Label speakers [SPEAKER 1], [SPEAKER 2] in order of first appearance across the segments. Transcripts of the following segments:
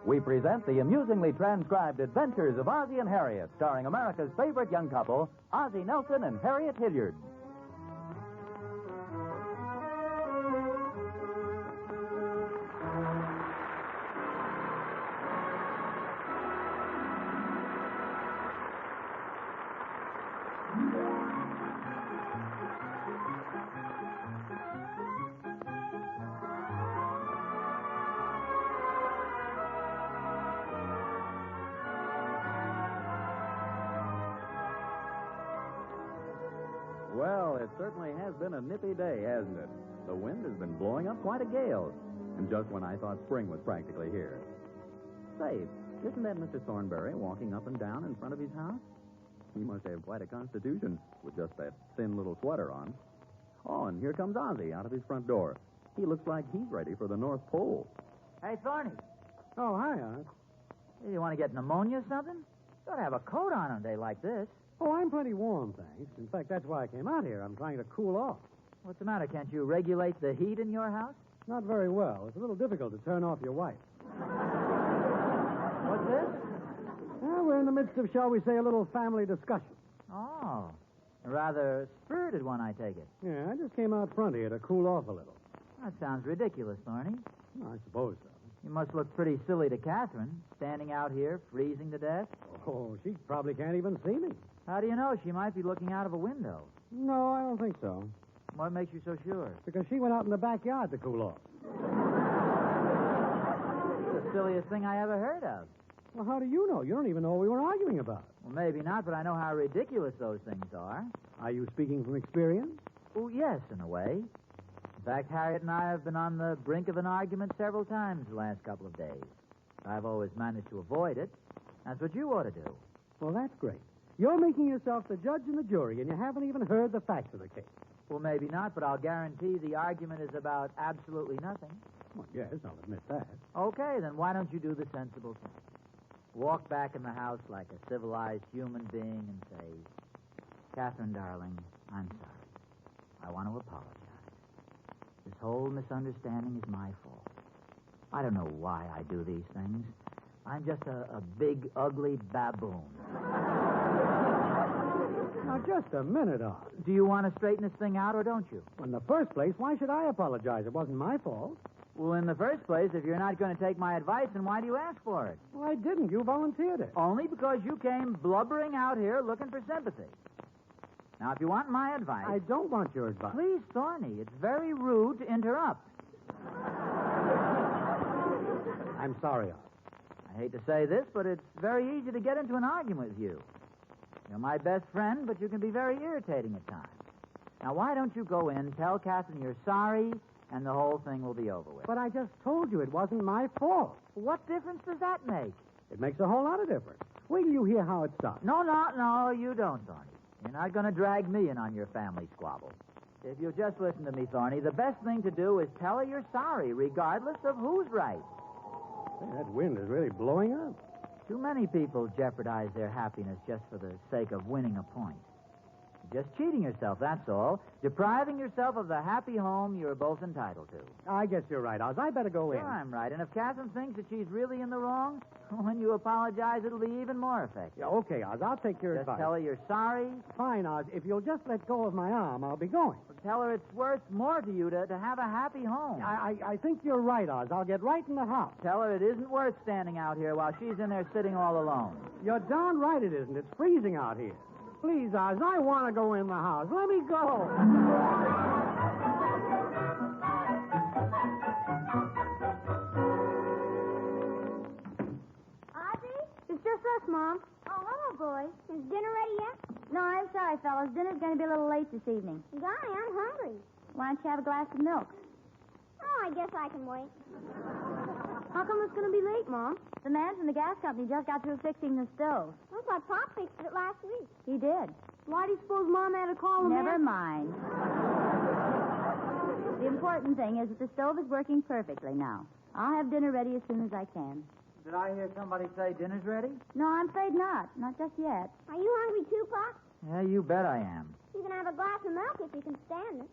[SPEAKER 1] we present the amusingly transcribed adventures of Ozzie and Harriet, starring America's favorite young couple, Ozzie Nelson and Harriet Hilliard. Well, it certainly has been a nippy day, hasn't it? The wind has been blowing up quite a gale, and just when I thought spring was practically here. Say, isn't that Mr. Thornberry walking up and down in front of his house? He must have quite a constitution with just that thin little sweater on. Oh, and here comes Ozzie out of his front door. He looks like he's ready for the North Pole.
[SPEAKER 2] Hey, Thorny.
[SPEAKER 3] Oh, hi, Oz.
[SPEAKER 2] Hey, you want to get pneumonia or something? You ought to have a coat on a day like this.
[SPEAKER 3] Oh, I'm plenty warm, thanks. In fact, that's why I came out here. I'm trying to cool off.
[SPEAKER 2] What's the matter? Can't you regulate the heat in your house?
[SPEAKER 3] Not very well. It's a little difficult to turn off your wife.
[SPEAKER 2] What's this?
[SPEAKER 3] Well, we're in the midst of, shall we say, a little family discussion.
[SPEAKER 2] Oh, a rather spirited one, I take it.
[SPEAKER 3] Yeah, I just came out front here to cool off a little.
[SPEAKER 2] That sounds ridiculous, Thorny.
[SPEAKER 3] I suppose so.
[SPEAKER 2] You must look pretty silly to Catherine, standing out here, freezing to death.
[SPEAKER 3] Oh, she probably can't even see me.
[SPEAKER 2] How do you know? She might be looking out of a window.
[SPEAKER 3] No, I don't think so.
[SPEAKER 2] What makes you so sure?
[SPEAKER 3] Because she went out in the backyard to cool off.
[SPEAKER 2] The silliest thing I ever heard of.
[SPEAKER 3] Well, how do you know? You don't even know what we were arguing about.
[SPEAKER 2] Well, maybe not, but I know how ridiculous those things are.
[SPEAKER 3] Are you speaking from experience?
[SPEAKER 2] Oh, yes, in a way. In fact, Harriet and I have been on the brink of an argument several times the last couple of days. I've always managed to avoid it. That's what you ought to do.
[SPEAKER 3] Well, that's great. You're making yourself the judge and the jury, and you haven't even heard the facts of the case.
[SPEAKER 2] Well, maybe not, but I'll guarantee the argument is about absolutely nothing.
[SPEAKER 3] Well, yes, I'll admit that.
[SPEAKER 2] Okay, then why don't you do the sensible thing? Walk back in the house like a civilized human being and say, Catherine, darling, I'm sorry. I want to apologize. This whole misunderstanding is my fault. I don't know why I do these things. I'm just a big, ugly baboon.
[SPEAKER 3] Now, just a minute, Oz.
[SPEAKER 2] Do you want to straighten this thing out or don't you?
[SPEAKER 3] Well, in the first place, why should I apologize? It wasn't my fault.
[SPEAKER 2] Well, in the first place, if you're not going to take my advice, then why do you ask for it?
[SPEAKER 3] Well, I didn't. You volunteered it.
[SPEAKER 2] Only because you came blubbering out here looking for sympathy. Now, if you want my advice...
[SPEAKER 3] I don't want your advice.
[SPEAKER 2] Please, Thorny, it's very rude to interrupt.
[SPEAKER 3] I'm sorry, Oz.
[SPEAKER 2] I hate to say this, but it's very easy to get into an argument with you. You're my best friend, but you can be very irritating at times. Now, why don't you go in, tell Catherine you're sorry, and the whole thing will be over with.
[SPEAKER 3] But I just told you it wasn't my fault.
[SPEAKER 2] What difference does that make?
[SPEAKER 3] It makes a whole lot of difference. Wait till you hear how it starts.
[SPEAKER 2] No, you don't, Thorny. You're not going to drag me in on your family squabble. If you'll just listen to me, Thorny, the best thing to do is tell her you're sorry, regardless of who's right.
[SPEAKER 3] Hey, that wind is really blowing up.
[SPEAKER 2] Too many people jeopardize their happiness just for the sake of winning a point. You're just cheating yourself, that's all. Depriving yourself of the happy home you're both entitled to.
[SPEAKER 3] I guess you're right, Oz. I better go in.
[SPEAKER 2] Sure, I'm right. And if Catherine thinks that she's really in the wrong, when you apologize, it'll be even more effective.
[SPEAKER 3] Yeah, okay, Oz. I'll take your advice.
[SPEAKER 2] Just tell her you're sorry.
[SPEAKER 3] Fine, Oz. If you'll just let go of my arm, I'll be going.
[SPEAKER 2] Tell her it's worth more to you to have a happy home.
[SPEAKER 3] I think you're right, Oz. I'll get right in the house.
[SPEAKER 2] Tell her it isn't worth standing out here while she's in there sitting all alone.
[SPEAKER 3] You're darn right it isn't. It's freezing out here. Please, Oz, I want to go in the house. Let me go.
[SPEAKER 4] Ozzie? It's just us, Mom. Oh, hello, boys. Is dinner ready yet? No, I'm sorry, fellas. Dinner's going to be a little late this evening. Golly, I'm hungry. Why don't you have a glass of milk? Oh, I guess I can wait. How come it's going to be late, Mom? The man from the gas company just got through fixing the stove. I thought Pop fixed it last week. He did. Why do you suppose Mom had to call him? Never mind. The important thing is that the stove is working perfectly now. I'll have dinner ready as soon as I can.
[SPEAKER 2] Did I hear somebody say dinner's ready?
[SPEAKER 4] No, I'm afraid not. Not just yet. Are you hungry too, Pop?
[SPEAKER 2] Yeah, you bet I am.
[SPEAKER 4] You can have a glass of milk if you can stand it.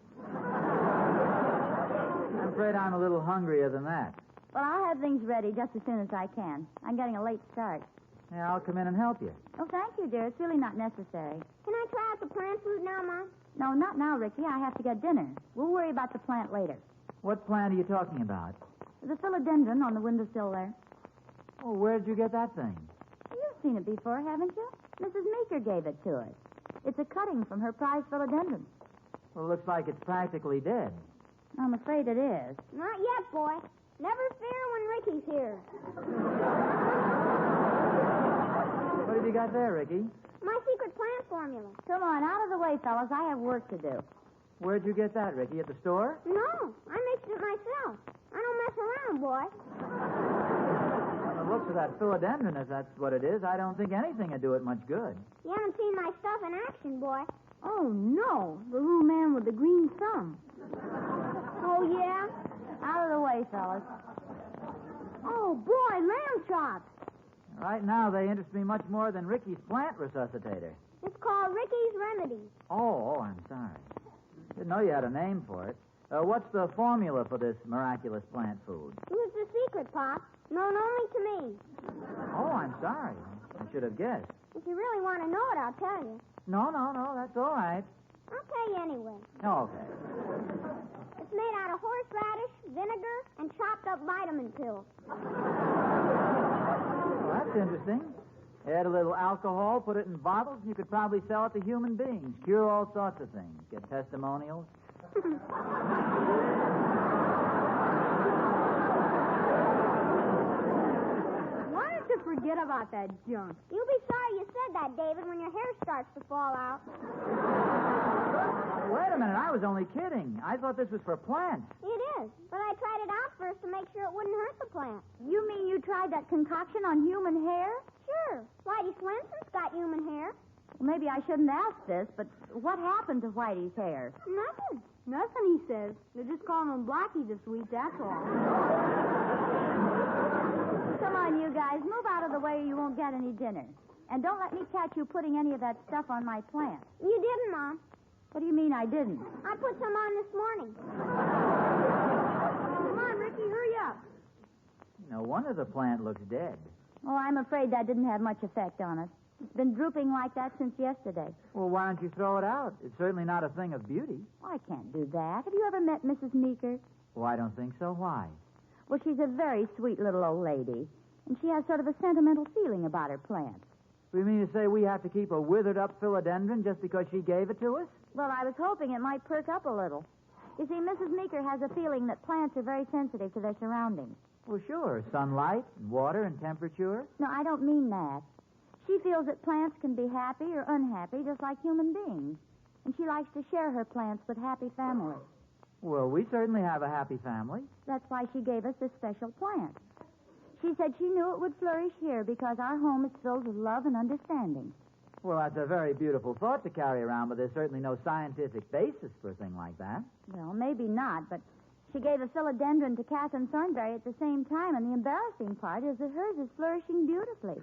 [SPEAKER 2] I'm afraid I'm a little hungrier than that.
[SPEAKER 4] Well, I'll have things ready just as soon as I can. I'm getting a late start.
[SPEAKER 2] Yeah, I'll come in and help you.
[SPEAKER 4] Oh, thank you, dear. It's really not necessary. Can I try out the plant food now, Mom? No, not now, Ricky. I have to get dinner. We'll worry about the plant later.
[SPEAKER 2] What plant are you talking about?
[SPEAKER 4] The philodendron on the windowsill there.
[SPEAKER 2] Oh, where'd you get that thing?
[SPEAKER 4] You've seen it before, haven't you? Mrs. Meeker gave it to us. It's a cutting from her prized philodendron.
[SPEAKER 2] Well, it looks like it's practically dead.
[SPEAKER 4] I'm afraid it is. Not yet, boy. Never fear when Ricky's here.
[SPEAKER 2] What have you got there, Ricky?
[SPEAKER 4] My secret plant formula. Come on, out of the way, fellas. I have work to do.
[SPEAKER 2] Where'd you get that, Ricky? At the store?
[SPEAKER 4] No, I mixed it myself. I don't mess around, boy.
[SPEAKER 2] Well, the looks of that philodendron, if that's what it is, I don't think anything would do it much good.
[SPEAKER 4] You haven't seen my stuff in action, boy. Oh, no. The little man with the green thumb. Oh, yeah? Out of the way, fellas. Oh, boy, lamb chops.
[SPEAKER 2] Right now, they interest me much more than Ricky's plant resuscitator.
[SPEAKER 4] It's called Ricky's Remedy.
[SPEAKER 2] Oh, I'm sorry. Didn't know you had a name for it. What's the formula for this miraculous plant food?
[SPEAKER 4] It's a secret, Pop. Known only to me.
[SPEAKER 2] Oh, I'm sorry. I should have guessed.
[SPEAKER 4] If you really want to know it, I'll tell you.
[SPEAKER 2] No, that's all right.
[SPEAKER 4] I'll tell you anyway.
[SPEAKER 2] Oh, okay.
[SPEAKER 4] It's made out of horseradish, vinegar, and chopped up vitamin pills.
[SPEAKER 2] Well, that's interesting. Add a little alcohol, put it in bottles, and you could probably sell it to human beings. Cure all sorts of things. Get testimonials.
[SPEAKER 4] Why don't you forget about that junk? You'll be sorry you said that, David, when your hair starts to fall out.
[SPEAKER 2] Wait a minute, I was only kidding. I thought this was for plants.
[SPEAKER 4] It is, but I tried it out first to make sure it wouldn't hurt the plant. You mean you tried that concoction on human hair? Sure. Whitey Swenson's got human hair. Well, maybe I shouldn't ask this, but what happened to Whitey's hair? Nothing. Nothing, he says. They're just calling him Blackie this week, that's all. Come on, you guys. Move out of the way or you won't get any dinner. And don't let me catch you putting any of that stuff on my plant. You didn't, Mom. What do you mean I didn't? I put some on this morning. Come on, Ricky, hurry up.
[SPEAKER 2] No wonder the plant looks dead.
[SPEAKER 4] Oh, I'm afraid that didn't have much effect on it. It's been drooping like that since yesterday.
[SPEAKER 2] Well, why don't you throw it out? It's certainly not a thing of beauty.
[SPEAKER 4] Oh, I can't do that. Have you ever met Mrs. Meeker?
[SPEAKER 2] Well, I don't think so. Why?
[SPEAKER 4] Well, she's a very sweet little old lady, and she has sort of a sentimental feeling about her plants.
[SPEAKER 2] You mean to say we have to keep a withered-up philodendron just because she gave it to us?
[SPEAKER 4] Well, I was hoping it might perk up a little. You see, Mrs. Meeker has a feeling that plants are very sensitive to their surroundings.
[SPEAKER 2] Well, sure. Sunlight, and water, and temperature.
[SPEAKER 4] No, I don't mean that. She feels that plants can be happy or unhappy just like human beings. And she likes to share her plants with happy families.
[SPEAKER 2] Well, we certainly have a happy family.
[SPEAKER 4] That's why she gave us this special plant. She said she knew it would flourish here because our home is filled with love and understanding.
[SPEAKER 2] Well, that's a very beautiful thought to carry around, but there's certainly no scientific basis for a thing like that.
[SPEAKER 4] Well, maybe not, but she gave a philodendron to Catherine Thornberry at the same time, and the embarrassing part is that hers is flourishing beautifully.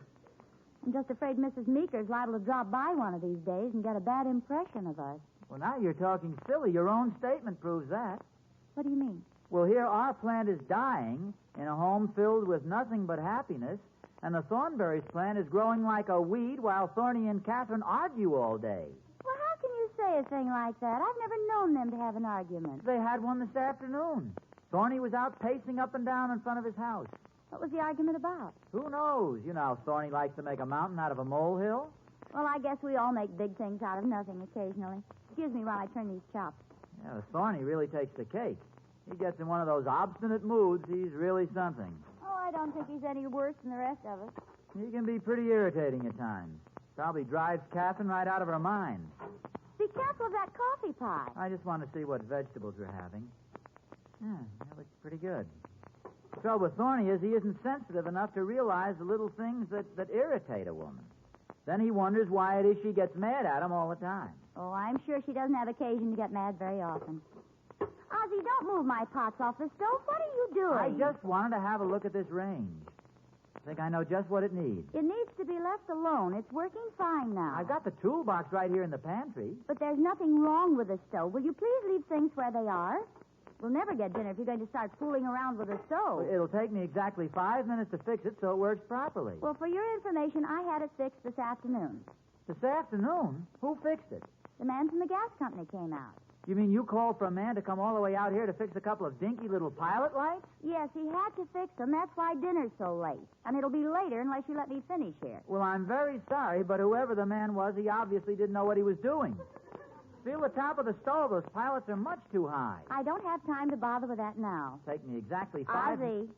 [SPEAKER 4] I'm just afraid Mrs. Meeker's liable to drop by one of these days and get a bad impression of us.
[SPEAKER 2] Well, now you're talking silly. Your own statement proves that.
[SPEAKER 4] What do you mean?
[SPEAKER 2] Well, here our plant is dying in a home filled with nothing but happiness, and the Thornberry's plant is growing like a weed while Thorny and Catherine argue all day.
[SPEAKER 4] Well, how can you say a thing like that? I've never known them to have an argument.
[SPEAKER 2] They had one this afternoon. Thorny was out pacing up and down in front of his house.
[SPEAKER 4] What was the argument about?
[SPEAKER 2] Who knows? You know how Thorny likes to make a mountain out of a molehill.
[SPEAKER 4] Well, I guess we all make big things out of nothing occasionally. Excuse me while I turn these chops.
[SPEAKER 2] Yeah, Thorny really takes the cake. He gets in one of those obstinate moods, he's really something.
[SPEAKER 4] Oh, I don't think he's any worse than the rest of us.
[SPEAKER 2] He can be pretty irritating at times. Probably drives Catherine right out of her mind.
[SPEAKER 4] Be careful of that coffee pot.
[SPEAKER 2] I just want to see what vegetables we're having. Yeah, that looks pretty good. The trouble with Thorny is he isn't sensitive enough to realize the little things that irritate a woman. Then he wonders why it is she gets mad at him all the time.
[SPEAKER 4] Oh, I'm sure she doesn't have occasion to get mad very often. Ozzie, don't move my pots off the stove. What are you doing?
[SPEAKER 2] I just wanted to have a look at this range. I think I know just what it needs.
[SPEAKER 4] It needs to be left alone. It's working fine now.
[SPEAKER 2] I've got the toolbox right here in the pantry.
[SPEAKER 4] But there's nothing wrong with the stove. Will you please leave things where they are? We'll never get dinner if you're going to start fooling around with the stove.
[SPEAKER 2] It'll take me exactly 5 minutes to fix it so it works properly.
[SPEAKER 4] Well, for your information, I had it fixed this afternoon.
[SPEAKER 2] This afternoon? Who fixed it?
[SPEAKER 4] The man from the gas company came out.
[SPEAKER 2] You mean you called for a man to come all the way out here to fix a couple of dinky little pilot lights?
[SPEAKER 4] Yes, he had to fix them. That's why dinner's so late. And it'll be later unless you let me finish here.
[SPEAKER 2] Well, I'm very sorry, but whoever the man was, he obviously didn't know what he was doing. Feel the top of the stove. Those pilots are much too high.
[SPEAKER 4] I don't have time to bother with that now.
[SPEAKER 2] Take me exactly 5
[SPEAKER 4] Ozzie.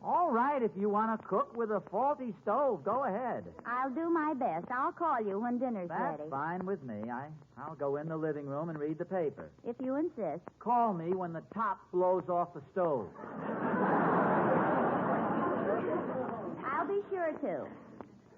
[SPEAKER 2] All right, if you want to cook with a faulty stove, go ahead.
[SPEAKER 4] I'll do my best. I'll call you when dinner's ready.
[SPEAKER 2] That's fine with me. I'll go in the living room and read the paper.
[SPEAKER 4] If you insist.
[SPEAKER 2] Call me when the top blows off the stove.
[SPEAKER 4] I'll be sure to.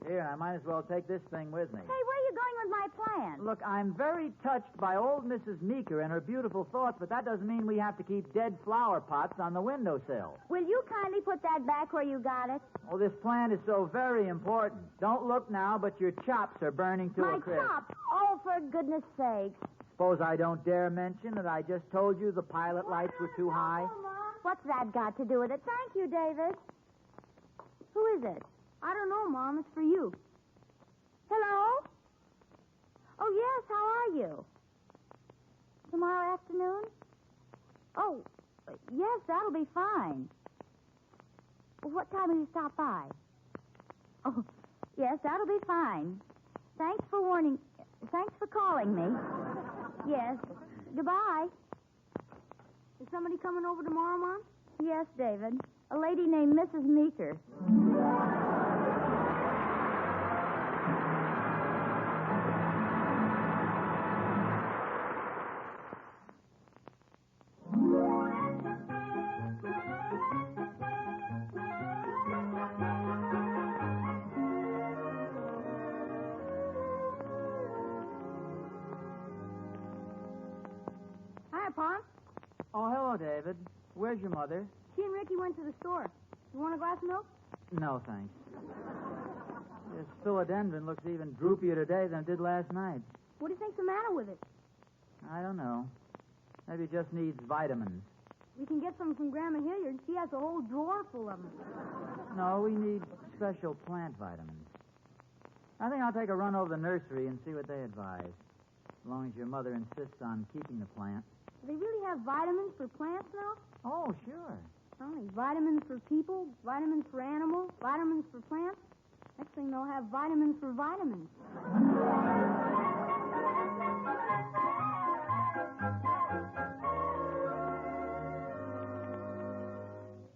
[SPEAKER 2] Here, I might as well take this thing with me.
[SPEAKER 4] Hey, where are you going with my plan?
[SPEAKER 2] Look, I'm very touched by old Mrs. Meeker and her beautiful thoughts, but that doesn't mean we have to keep dead flower pots on the windowsill.
[SPEAKER 4] Will you kindly put that back where you got it?
[SPEAKER 2] Oh, this plan is so very important. Don't look now, but your chops are burning to a crisp.
[SPEAKER 4] My chops? Oh, for goodness sakes.
[SPEAKER 2] Suppose I don't dare mention that I just told you the pilot lights were too high?
[SPEAKER 4] What's that got to do with it? Thank you, David. Who is it? I don't know, Mom. It's for you. Hello? Oh, yes. How are you? Tomorrow afternoon? Oh, yes, that'll be fine. What time will you stop by? Oh, yes, that'll be fine. Thanks for calling me. Yes. Goodbye. Is somebody coming over tomorrow, Mom? Yes, David. A lady named Mrs. Meeker. Hi, Pop.
[SPEAKER 2] Oh, hello, David. Where's your mother?
[SPEAKER 4] She and Ricky went to the store. You want a glass of milk?
[SPEAKER 2] No, thanks. This philodendron looks even droopier today than it did last night.
[SPEAKER 4] What do you think's the matter with it?
[SPEAKER 2] I don't know. Maybe it just needs vitamins.
[SPEAKER 4] We can get some from Grandma Hilliard. She has a whole drawer full of them.
[SPEAKER 2] No, we need special plant vitamins. I think I'll take a run over the nursery and see what they advise. As long as your mother insists on keeping the plant.
[SPEAKER 4] Do they really have vitamins for plants now?
[SPEAKER 2] Oh, sure.
[SPEAKER 4] Only vitamins for people, vitamins for animals, vitamins for plants. Next thing they'll have vitamins for vitamins.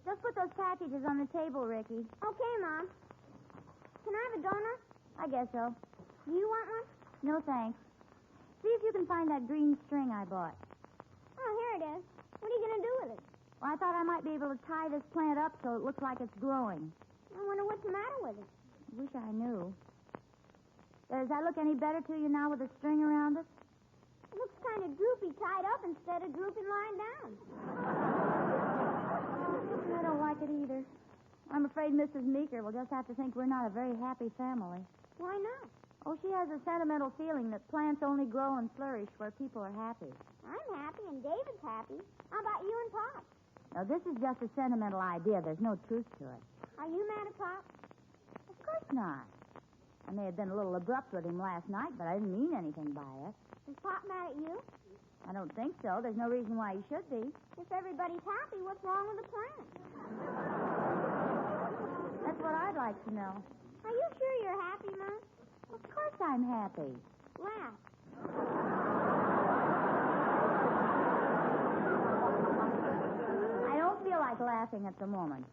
[SPEAKER 4] Just put those packages on the table, Ricky. Okay, Mom. Can I have a donut? I guess so. Do you want one? No, thanks. See if you can find that green string I bought. Oh, here it is. What are you going to do with it? Well, I thought I might be able to tie this plant up so it looks like it's growing. I wonder what's the matter with it. I wish I knew. Does that look any better to you now with a string around it? It looks kind of droopy tied up instead of drooping lying down. I don't like it either. I'm afraid Mrs. Meeker will just have to think we're not a very happy family. Why not? Oh, she has a sentimental feeling that plants only grow and flourish where people are happy. I'm happy and David's happy. How about you and Pop? Now, this is just a sentimental idea. There's no truth to it. Are you mad at Pop? Of course not. I may have been a little abrupt with him last night, but I didn't mean anything by it. Is Pop mad at you? I don't think so. There's no reason why he should be. If everybody's happy, what's wrong with the plant? That's what I'd like to know. Are you sure you're happy, Mom? Of course I'm happy. Laugh. I don't feel like laughing at the moment.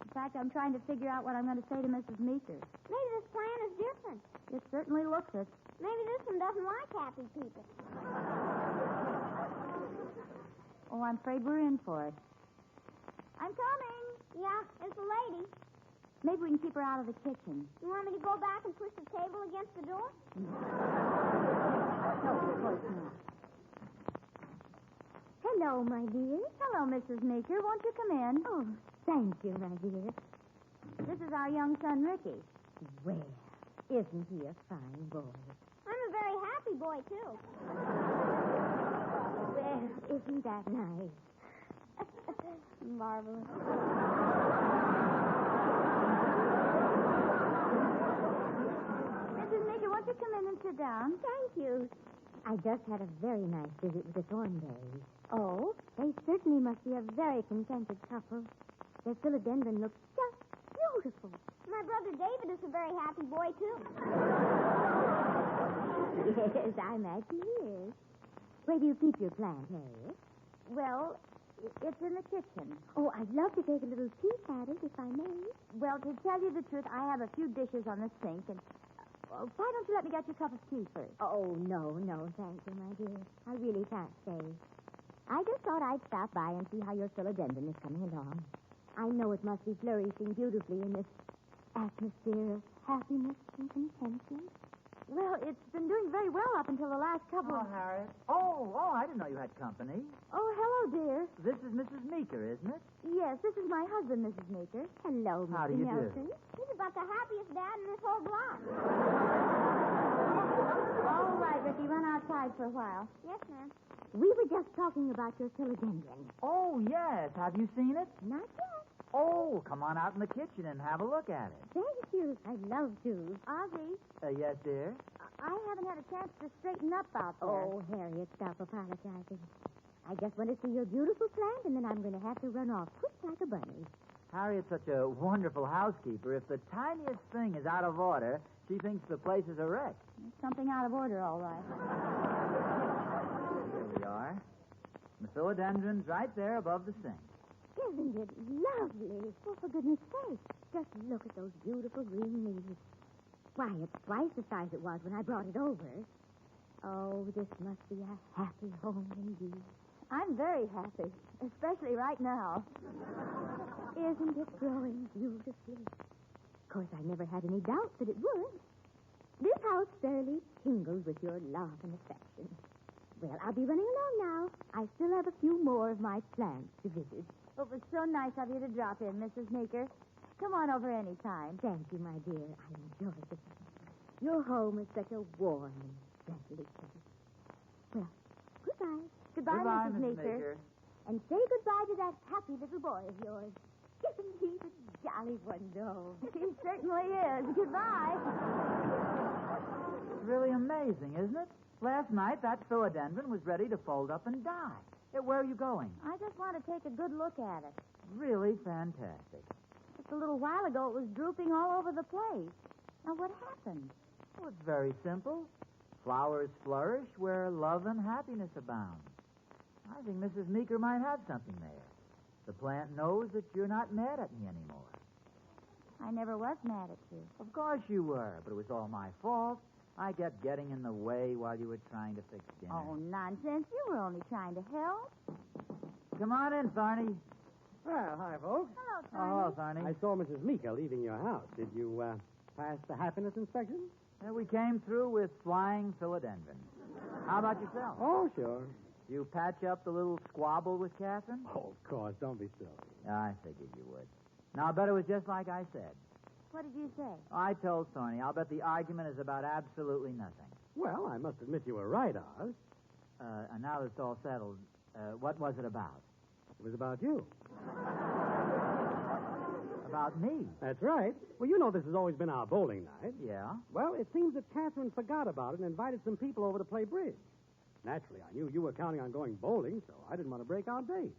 [SPEAKER 4] In fact, I'm trying to figure out what I'm going to say to Mrs. Meeker. Maybe this plan is different. It certainly looks it. Maybe this one doesn't like happy people. Oh, I'm afraid we're in for it. I'm coming. Yeah, it's a lady. Maybe we can keep her out of the kitchen. You want me to go back and push the table against the door? No, of course not. Hello, my dear. Hello, Mrs. Meeker. Won't you come in? Oh, thank you, my dear. This is our young son, Ricky.
[SPEAKER 5] Well, isn't he a fine boy?
[SPEAKER 4] I'm a very happy boy, too.
[SPEAKER 5] Well, isn't that nice?
[SPEAKER 4] Marvelous. Mrs. Meeker, won't you come in and sit down? Thank you.
[SPEAKER 5] I just had a very nice visit with the Thornberrys.
[SPEAKER 4] Oh?
[SPEAKER 5] They certainly must be a very contented couple. Their philodendron looks just beautiful.
[SPEAKER 4] My brother David is a very happy boy, too.
[SPEAKER 5] Yes, I imagine he is. Where do you keep your plant, Harriet?
[SPEAKER 4] Well, it's in the kitchen.
[SPEAKER 5] Oh, I'd love to take a little peek at it, if I may.
[SPEAKER 4] Well, to tell you the truth, I have a few dishes on the sink, and why don't you let me get your cup of tea first?
[SPEAKER 5] Oh, no, thank you, my dear. I really can't stay. I just thought I'd stop by and see how your philodendron is coming along. I know it must be flourishing beautifully in this atmosphere of happiness and contentment.
[SPEAKER 4] Well, it's been doing very well up until the last couple of...
[SPEAKER 2] Harriet. Oh, I didn't know you had company.
[SPEAKER 4] Oh, hello, dear.
[SPEAKER 2] This is Mrs. Meeker, isn't it?
[SPEAKER 4] Yes, this is my husband, Mrs. Meeker.
[SPEAKER 5] Hello, Mr.
[SPEAKER 2] How do you do?
[SPEAKER 5] Nelson.
[SPEAKER 4] He's about the happiest dad in this whole block. All right, Ricky, run outside for a while. Yes, ma'am.
[SPEAKER 5] We were just talking about your philodendron.
[SPEAKER 2] Oh, yes. Have you seen it?
[SPEAKER 5] Not yet.
[SPEAKER 2] Oh, come on out in the kitchen and have a look at it.
[SPEAKER 5] Thank you. I'd love to.
[SPEAKER 4] Ozzie,
[SPEAKER 2] Yes, dear?
[SPEAKER 4] I haven't had a chance to straighten up out there.
[SPEAKER 5] Oh, Harriet, stop apologizing. I just want to see your beautiful plant, and then I'm going to have to run off quick like a bunny.
[SPEAKER 2] Harriet's such a wonderful housekeeper. If the tiniest thing is out of order, she thinks the place is a wreck.
[SPEAKER 4] It's something out of order, all right.
[SPEAKER 2] Here we are. The philodendron's right there above the sink.
[SPEAKER 5] Isn't it lovely? Oh, for goodness sake. Just look at those beautiful green leaves. Why, it's twice the size it was when I brought it over. Oh, this must be a happy home indeed.
[SPEAKER 4] I'm very happy, especially right now.
[SPEAKER 5] Isn't it growing beautifully? Of course, I never had any doubt that it would. This house fairly tingles with your love and affection. Well, I'll be running along now. I still have a few more of my plants to visit.
[SPEAKER 4] Oh, it was so nice of you to drop in, Mrs. Meeker. Come on over any time.
[SPEAKER 5] Thank you, my dear. I enjoyed it. Your home is such a warm and friendly place. Well, goodbye.
[SPEAKER 4] Goodbye, Mrs. Meeker.
[SPEAKER 5] And say goodbye to that happy little boy of yours. Isn't he the jolly one, though?
[SPEAKER 4] He certainly is. Goodbye.
[SPEAKER 2] It's really amazing, isn't it? Last night, that philodendron was ready to fold up and die. Where are you going?
[SPEAKER 4] I just want to take a good look at it.
[SPEAKER 2] Really fantastic.
[SPEAKER 4] Just a little while ago, it was drooping all over the place. Now, what happened?
[SPEAKER 2] Well, it's very simple. Flowers flourish where love and happiness abound. I think Mrs. Meeker might have something there. The plant knows that you're not mad at me anymore.
[SPEAKER 4] I never was mad at you.
[SPEAKER 2] Of course you were, but it was all my fault. I kept getting in the way while you were trying to fix dinner.
[SPEAKER 4] Oh, nonsense. You were only trying to help.
[SPEAKER 2] Come on in, Thorny.
[SPEAKER 3] Well, hi, folks.
[SPEAKER 4] Hello,
[SPEAKER 2] Oh,
[SPEAKER 4] Tony.
[SPEAKER 2] hello, Thorny.
[SPEAKER 3] I saw Mrs. Meeker leaving your house. Did you pass the happiness inspection?
[SPEAKER 2] We came through with flying philodendron. How about yourself?
[SPEAKER 3] Oh, sure.
[SPEAKER 2] You patch up the little squabble with Catherine?
[SPEAKER 3] Oh, of course. Don't be silly.
[SPEAKER 2] I figured you would. Now, I bet it was just like I said.
[SPEAKER 4] What did you say?
[SPEAKER 2] I told Thorny, I'll bet the argument is about absolutely nothing.
[SPEAKER 3] Well, I must admit you were right, Oz.
[SPEAKER 2] And now that it's all settled, what was it about?
[SPEAKER 3] It was about you.
[SPEAKER 2] About me?
[SPEAKER 3] That's right. Well, you know this has always been our bowling night.
[SPEAKER 2] Yeah?
[SPEAKER 3] Well, it seems that Catherine forgot about it and invited some people over to play bridge. Naturally, I knew you were counting on going bowling, so I didn't want to break our date.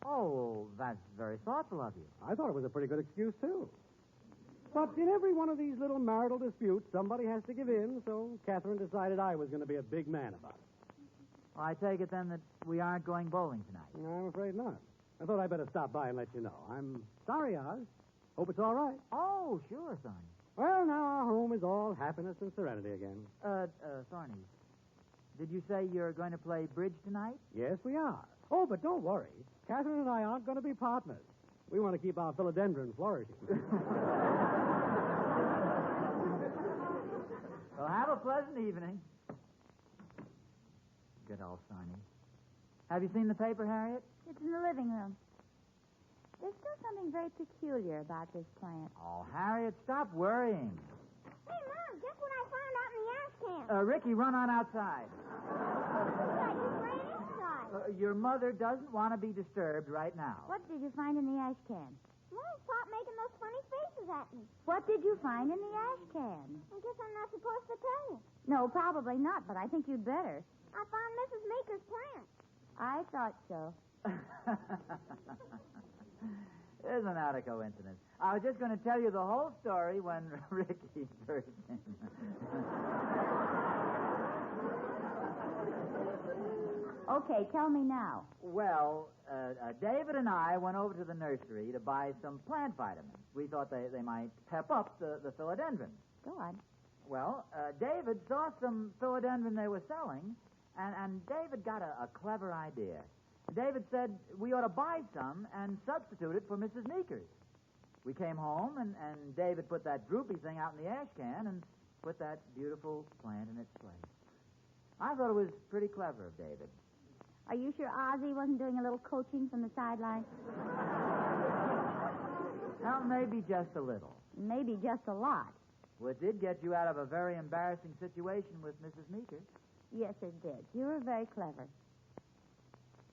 [SPEAKER 2] Oh, that's very thoughtful of you.
[SPEAKER 3] I thought it was a pretty good excuse, too. But in every one of these little marital disputes, somebody has to give in, so Catherine decided I was going to be a big man about it.
[SPEAKER 2] Well, I take it then that we aren't going bowling tonight.
[SPEAKER 3] I'm afraid not. I thought I'd better stop by and let you know. I'm sorry, Oz. Hope it's all right.
[SPEAKER 2] Oh, sure, Thorny.
[SPEAKER 3] Well, now our home is all happiness and serenity again.
[SPEAKER 2] Thorny, did you say you're going to play bridge tonight?
[SPEAKER 3] Yes, we are. Oh, but don't worry. Catherine and I aren't going to be partners. We want to keep our philodendron flourishing.
[SPEAKER 2] Well, have a pleasant evening. Good old Thorny. Have you seen the paper, Harriet?
[SPEAKER 4] It's in the living room. There's still something very peculiar about this plant.
[SPEAKER 2] Oh, Harriet, stop worrying.
[SPEAKER 4] Hey, Mom, guess what I found out in the ash can?
[SPEAKER 2] Ricky, run on outside.
[SPEAKER 4] I just ran inside.
[SPEAKER 2] your mother doesn't want to be disturbed right now.
[SPEAKER 4] What did you find in the ash can? Well, stop making those funny faces at me. What did you find in the ash can? I guess I'm not supposed to tell you. No, probably not, but I think you'd better. I found Mrs. Meeker's plant. I thought so.
[SPEAKER 2] Isn't that a coincidence? I was just going to tell you the whole story when Ricky first came.
[SPEAKER 4] Okay, tell me now.
[SPEAKER 2] Well, David and I went over to the nursery to buy some plant vitamins. We thought they might pep up the philodendron.
[SPEAKER 4] Go on.
[SPEAKER 2] Well, David saw some philodendron they were selling, and David got a clever idea. David said we ought to buy some and substitute it for Mrs. Meeker's. We came home, and David put that droopy thing out in the ash can and put that beautiful plant in its place. I thought it was pretty clever of David.
[SPEAKER 4] Are you sure Ozzie wasn't doing a little coaching from the sidelines?
[SPEAKER 2] Well, maybe just a little.
[SPEAKER 4] Maybe just a lot.
[SPEAKER 2] Well, it did get you out of a very embarrassing situation with Mrs. Meeker.
[SPEAKER 4] Yes, it did. You were very clever.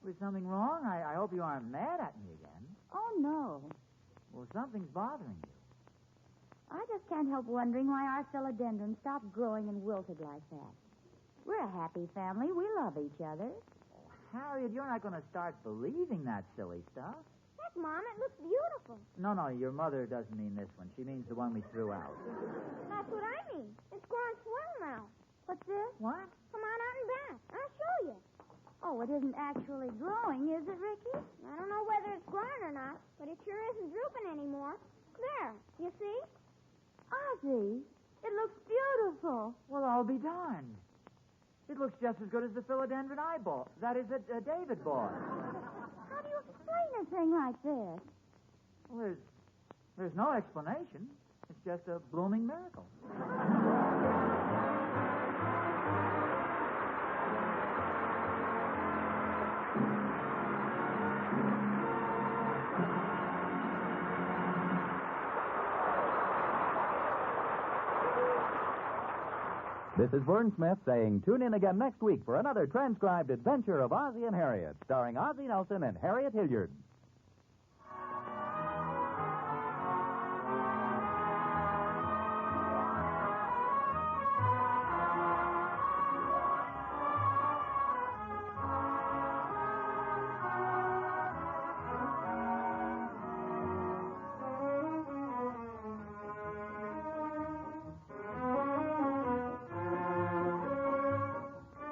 [SPEAKER 2] Was something wrong? I hope you aren't mad at me again.
[SPEAKER 4] Oh, no.
[SPEAKER 2] Well, something's bothering you.
[SPEAKER 4] I just can't help wondering why our philodendron stopped growing and wilted like that. We're a happy family. We love each other.
[SPEAKER 2] Oh, Harriet, you're not going to start believing that silly stuff.
[SPEAKER 4] Heck, Mom, it looks beautiful.
[SPEAKER 2] No, your mother doesn't mean this one. She means the one we threw out.
[SPEAKER 4] That's what I mean. It's growing swell now. What's this?
[SPEAKER 2] What?
[SPEAKER 4] Come on out and back. I'll show you. Oh, it isn't actually growing, is it, Ricky? I don't know whether it's growing or not, but it sure isn't drooping anymore. There, you see? Ozzie, it looks beautiful.
[SPEAKER 2] Well, I'll be darned. It looks just as good as the philodendron I bought. That is, that David bought.
[SPEAKER 4] How do you explain a thing like this?
[SPEAKER 2] Well, there's no explanation. It's just a blooming miracle.
[SPEAKER 1] This is Vern Smith saying tune in again next week for another transcribed adventure of Ozzie and Harriet, starring Ozzie Nelson and Harriet Hilliard.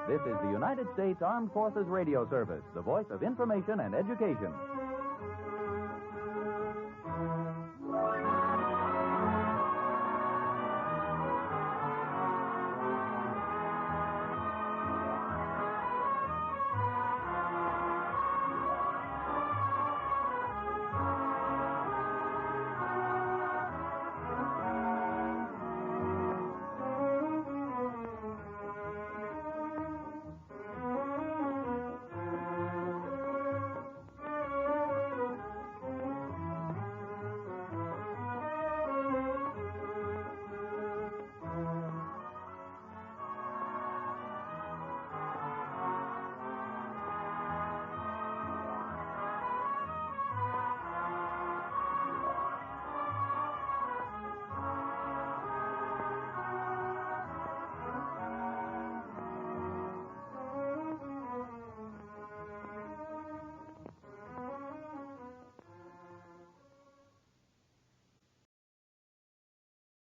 [SPEAKER 1] This is the United States Armed Forces Radio Service, the voice of information and education.